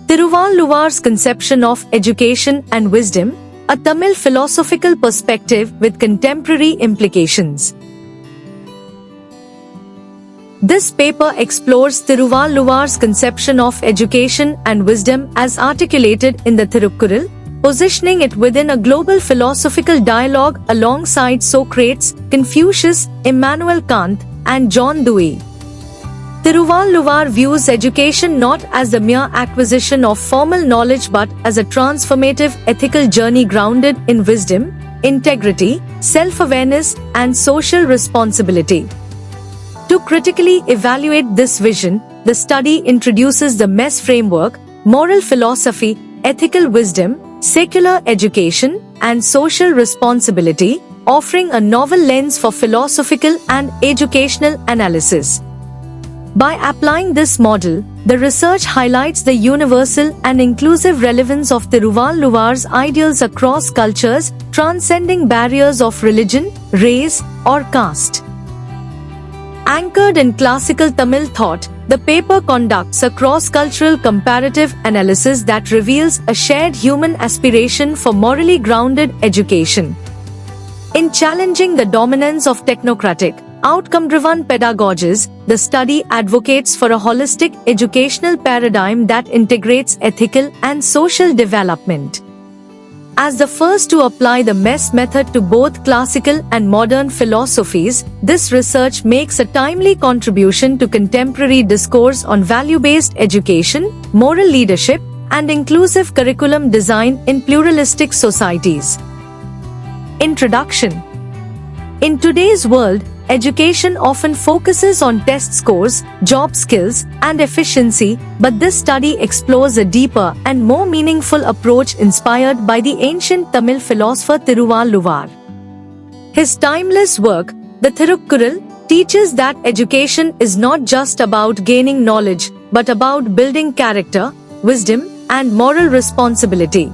Tiruvalluvar's conception of education and wisdom, a Tamil philosophical perspective with contemporary implications. This paper explores Tiruvalluvar's conception of education and wisdom as articulated in the Thirukkural, positioning it within a global philosophical dialogue alongside Socrates, Confucius, Immanuel Kant, and John Dewey. Tiruvalluvar views education not as the mere acquisition of formal knowledge but as a transformative ethical journey grounded in wisdom, integrity, self-awareness, and social responsibility. To critically evaluate this vision, the study introduces the MES framework, moral philosophy, ethical wisdom, secular education, and social responsibility, offering a novel lens for philosophical and educational analysis. By applying this model, the research highlights the universal and inclusive relevance of Tiruvalluvar's ideals across cultures, transcending barriers of religion, race, or caste. Anchored in classical Tamil thought, the paper conducts a cross-cultural comparative analysis that reveals a shared human aspiration for morally grounded education. In challenging the dominance of technocratic, outcome-driven pedagogies, the study advocates for a holistic educational paradigm that integrates ethical and social development. As the first to apply the MES method to both classical and modern philosophies, this research makes a timely contribution to contemporary discourse on value-based education, moral leadership, and inclusive curriculum design in pluralistic societies. Introduction. In today's world, education often focuses on test scores, job skills, and efficiency, but this study explores a deeper and more meaningful approach inspired by the ancient Tamil philosopher Tiruvalluvar. His timeless work, the Thirukkural, teaches that education is not just about gaining knowledge, but about building character, wisdom, and moral responsibility.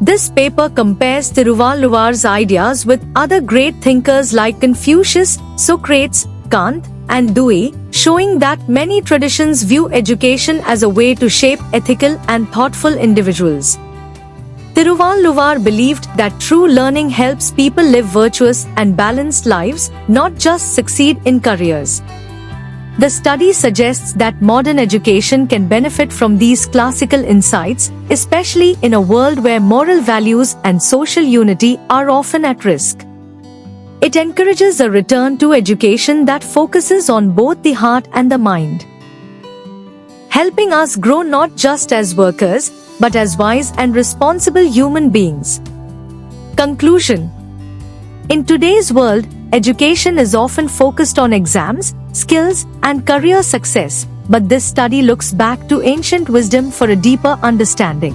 This paper compares Tiruvalluvar's ideas with other great thinkers like Confucius, Socrates, Kant, and Dewey, showing that many traditions view education as a way to shape ethical and thoughtful individuals. Tiruvalluvar believed that true learning helps people live virtuous and balanced lives, not just succeed in careers. The study suggests that modern education can benefit from these classical insights, especially in a world where moral values and social unity are often at risk. It encourages a return to education that focuses on both the heart and the mind, helping us grow not just as workers, but as wise and responsible human beings. Conclusion. In today's world, education is often focused on exams, skills, and career success, but this study looks back to ancient wisdom for a deeper understanding.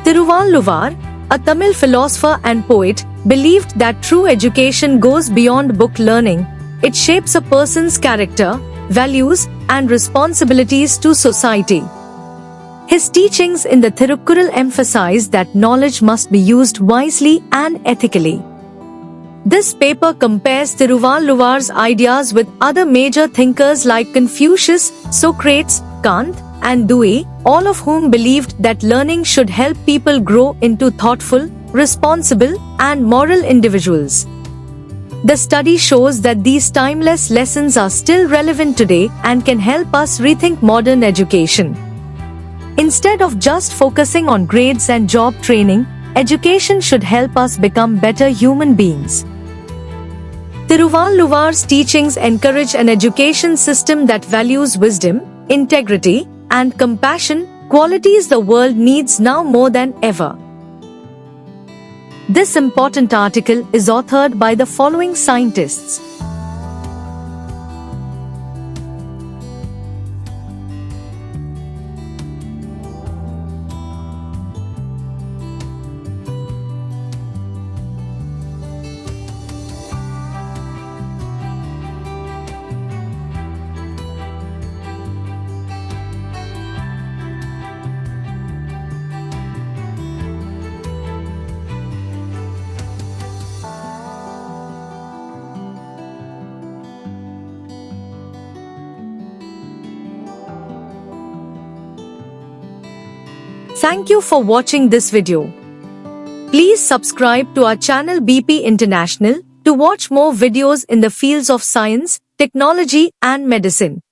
Tiruvalluvar, a Tamil philosopher and poet, believed that true education goes beyond book learning. It shapes a person's character, values, and responsibilities to society. His teachings in the Thirukkural emphasize that knowledge must be used wisely and ethically. This paper compares Tiruvalluvar's ideas with other major thinkers like Confucius, Socrates, Kant, and Dewey, all of whom believed that learning should help people grow into thoughtful, responsible, and moral individuals. The study shows that these timeless lessons are still relevant today and can help us rethink modern education. Instead of just focusing on grades and job training, education should help us become better human beings. Tiruvalluvar's teachings encourage an education system that values wisdom, integrity, and compassion, qualities the world needs now more than ever. This important article is authored by the following scientists: Thank you for watching this video. Please subscribe to our channel BP International to watch more videos in the fields of science, technology and medicine.